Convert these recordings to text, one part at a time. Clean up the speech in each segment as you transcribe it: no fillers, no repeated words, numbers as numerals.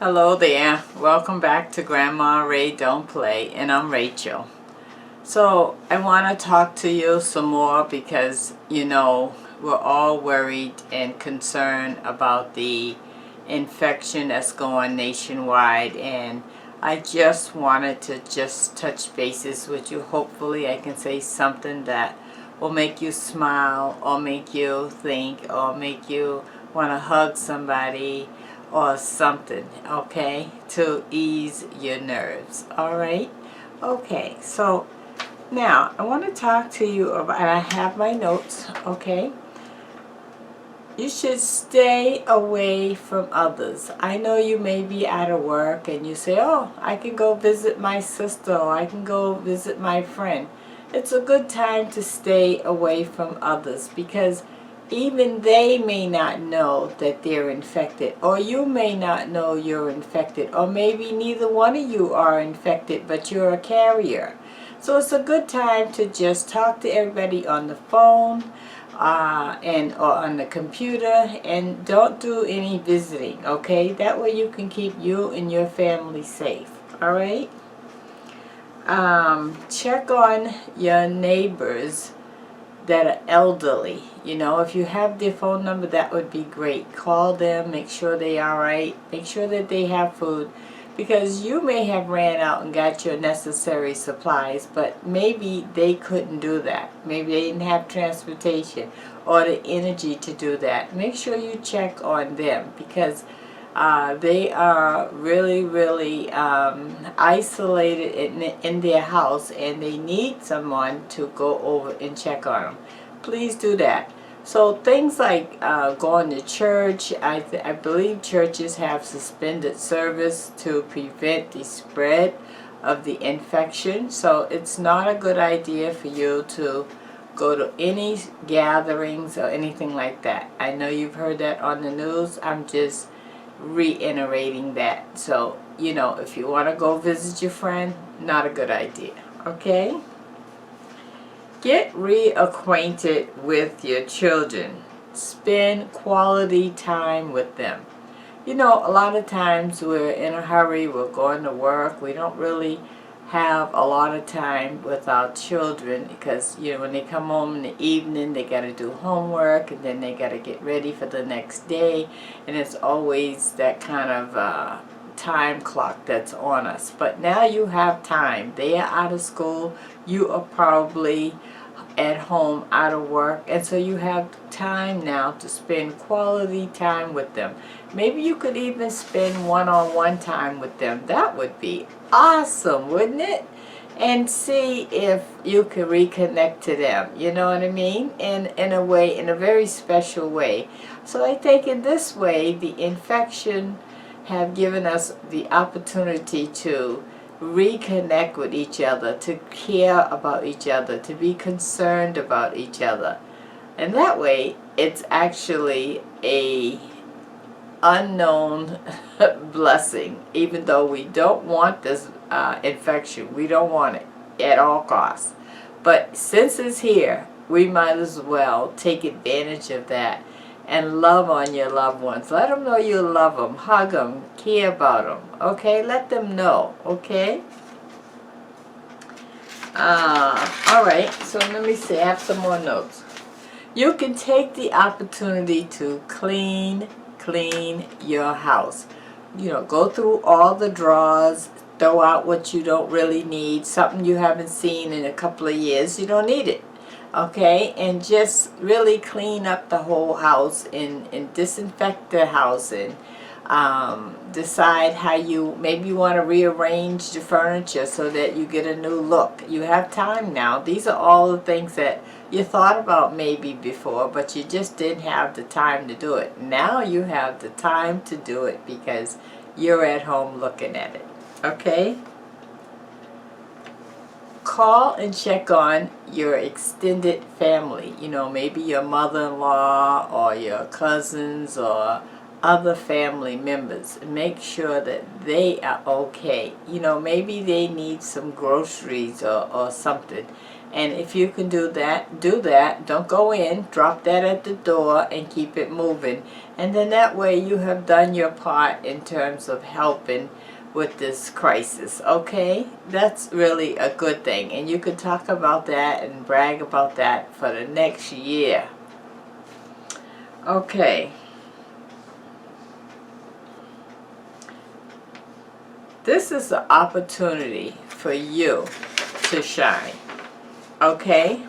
Hello there. Welcome back to Grandma Ray Don't Play, and I'm Rachel. So I want to talk to you some more because, we're all worried and concerned about the infection that's going nationwide, and I just wanted to just touch bases with you. Hopefully I can say something that will make you smile or make you think or make you want to hug somebody or something, okay, to ease your nerves. All right? Okay, so now I want to talk to you about, and I have my notes, okay? You should stay away from others. I know you may be out of work and you say, oh, I can go visit my sister or I can go visit my friend. It's a good time to stay away from others because even they may not know that they're infected, or you may not know you're infected, or maybe neither one of you are infected but you're a carrier. So it's a good time to just talk to everybody on the phone or on the computer, and don't do any visiting, okay? That way you can keep you and your family safe. All right? Check on your neighbors that are elderly. If you have their phone number, that would be great. Call them, make sure they are right, make sure that they have food, because you may have ran out and got your necessary supplies, but maybe they couldn't do that. Maybe they didn't have transportation or the energy to do that. Make sure you check on them because they are really isolated in their house, and they need someone to go over and check on them. Please do that. So things like going to church, I believe churches have suspended service to prevent the spread of the infection. So it's not a good idea for you to go to any gatherings or anything like that. I know you've heard that on the news. I'm just reiterating that. So, if you want to go visit your friend, not a good idea. Okay? Get reacquainted with your children. Spend quality time with them. A lot of times we're in a hurry, we're going to work, we don't really have a lot of time with our children because, when they come home in the evening, they got to do homework and then they got to get ready for the next day, and it's always that kind of time clock that's on us. But now you have time. They are out of school, you are probably at home out of work, and so you have time now to spend quality time with them. Maybe you could even spend one-on-one time with them. That would be awesome, wouldn't it? And see if you can reconnect to them, you know what I mean, in a way, in a very special way. So I think in this way the infection have given us the opportunity to reconnect with each other, to care about each other, to be concerned about each other. And that way, it's actually a unknown blessing, even though we don't want this infection. We don't want it at all costs. But since it's here, we might as well take advantage of that and love on your loved ones. Let them know you love them, hug them, care about them, okay? Let them know, okay? All right, so let me see, I have some more notes. You can take the opportunity to clean your house. Go through all the drawers, throw out what you don't really need, something you haven't seen in a couple of years, you don't need it. Okay, and just really clean up the whole house and disinfect the house, and decide how maybe you want to rearrange the furniture so that you get a new look. You have time now. These are all the things that you thought about maybe before, but you just didn't have the time to do it. Now you have the time to do it because you're at home looking at it. Okay? Call and check on your extended family. Maybe your mother-in-law or your cousins or other family members. Make sure that they are okay. Maybe they need some groceries or something. And if you can do that, do that. Don't go in, drop that at the door and keep it moving. And then that way you have done your part in terms of helping with this crisis, okay? That's really a good thing. And you can talk about that and brag about that for the next year. Okay. This is the opportunity for you to shine. Okay?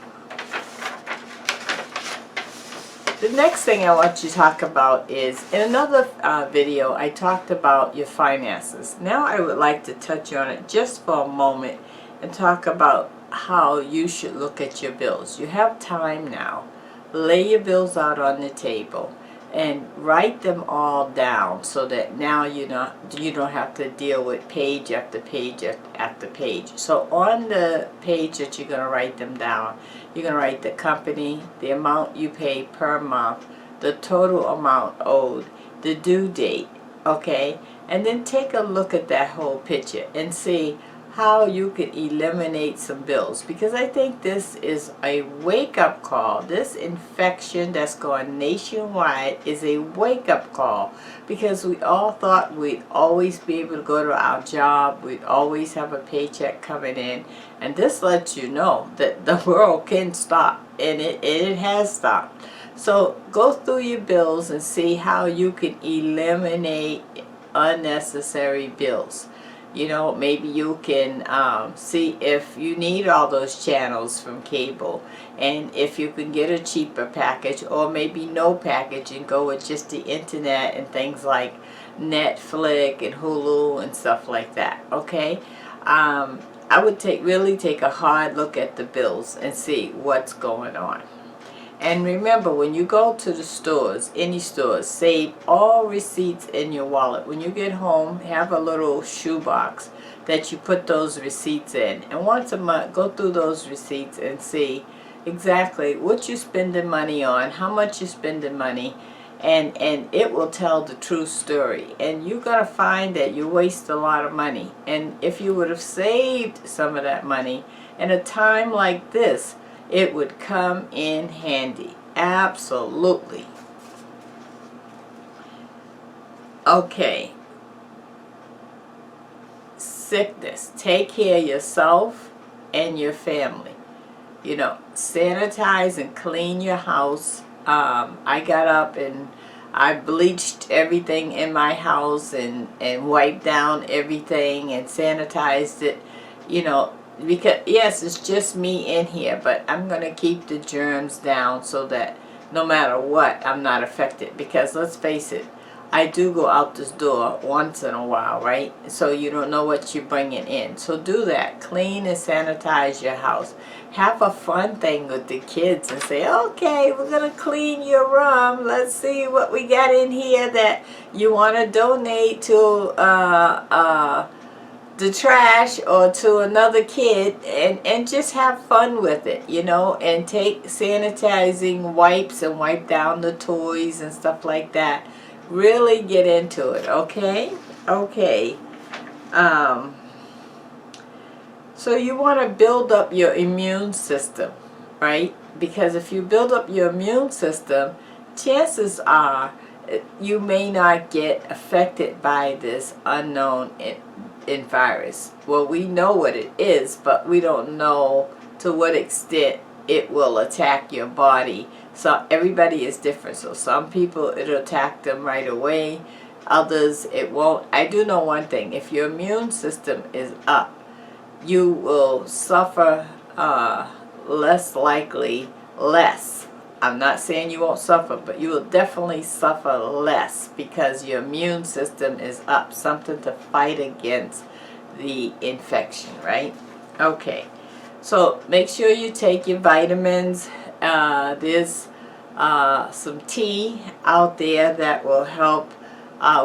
The next thing I want you to talk about is, in another video, I talked about your finances. Now I would like to touch on it just for a moment and talk about how you should look at your bills. You have time now. Lay your bills out on the table and write them all down so that now you don't have to deal with page after page after page. So on the page that you're going to write them down, you're going to write the company, the amount you pay per month, the total amount owed, the due date, okay? And then take a look at that whole picture and see how you can eliminate some bills, because I think this is a wake-up call. This infection that's going nationwide is a wake-up call, because we all thought we'd always be able to go to our job, we'd always have a paycheck coming in, and this lets you know that the world can stop, and it has stopped. So go through your bills and see how you can eliminate unnecessary bills. You know, maybe you can see if you need all those channels from cable, and if you can get a cheaper package, or maybe no package and go with just the internet and things like Netflix and Hulu and stuff like that, okay? I would really take a hard look at the bills and see what's going on. And remember, when you go to the stores, any stores, save all receipts in your wallet. When you get home, have a little shoebox that you put those receipts in. And once a month, go through those receipts and see exactly what you're spending money on, how much you're spending money, and it will tell the true story. And you're going to find that you waste a lot of money. And if you would have saved some of that money in a time like this, it would come in handy. Absolutely. Okay. Sickness. Take care of yourself and your family. You know, sanitize and clean your house. I got up and I bleached everything in my house and wiped down everything and sanitized it, you know, because yes, it's just me in here, but I'm going to keep the germs down so that no matter what, I'm not affected. Because let's face it, I do go out this door once in a while, right? So you don't know what you're bringing in. So do that. Clean and sanitize your house. Have a fun thing with the kids and say, okay, we're going to clean your room. Let's see what we got in here that you want to donate to the trash or to another kid, and just have fun with it, you know, and take sanitizing wipes and wipe down the toys and stuff like that. Really get into it, okay? Okay. So you want to build up your immune system, right? Because if you build up your immune system, chances are you may not get affected by this unknown virus. Well, we know what it is, but we don't know to what extent it will attack your body. So everybody is different. So some people, it'll attack them right away. Others, it won't. I do know one thing. If your immune system is up, you will suffer less. I'm not saying you won't suffer, but you will definitely suffer less because your immune system is up. Something to fight against the infection, right? Okay. So make sure you take your vitamins. There's some tea out there that will help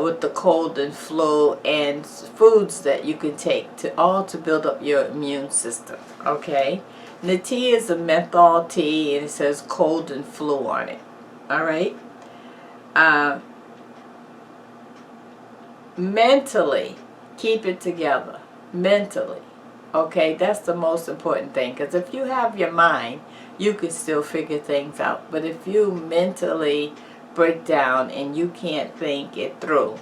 with the cold and flu, and foods that you can take to build up your immune system. Okay. And the tea is a menthol tea, and it says cold and flu on it. All right. Mentally, keep it together. Mentally. Okay, that's the most important thing, because if you have your mind, you can still figure things out. But if you mentally break down and you can't think it through,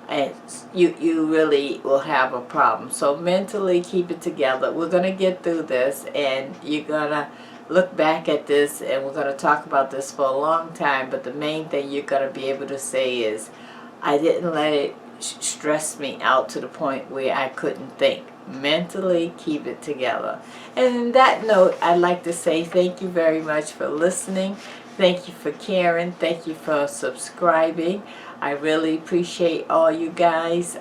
and you really will have a problem. So mentally keep it together. We're going to get through this, and you're going to look back at this, and we're going to talk about this for a long time. But the main thing you're going to be able to say is, I didn't let it stress me out to the point where I couldn't think. Mentally keep it together. And in that note, I'd like to say thank you very much for listening. Thank you for caring. Thank you for subscribing. I really appreciate all you guys.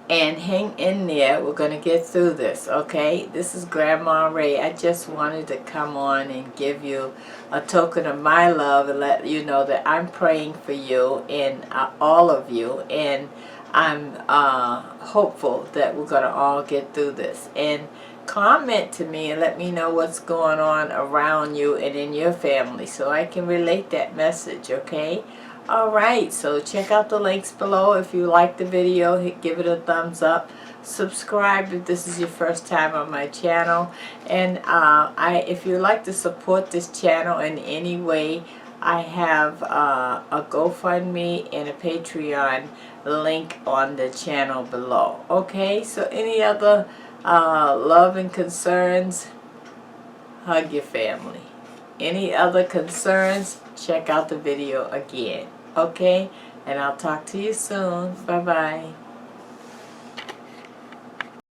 And hang in there. We're going to get through this, okay? This is Grandma Ray. I just wanted to come on and give you a token of my love and let you know that I'm praying for you and all of you. And I'm hopeful that we're going to all get through this. And comment to me and let me know what's going on around you and in your family so I can relate that message, okay? Alright, so check out the links below. If you like the video, give it a thumbs up. Subscribe if this is your first time on my channel. And if you'd like to support this channel in any way, I have a GoFundMe and a Patreon link on the channel below. Okay, so any other love and concerns, hug your family. Any other concerns, check out the video again. Okay, and I'll talk to you soon. Bye-bye.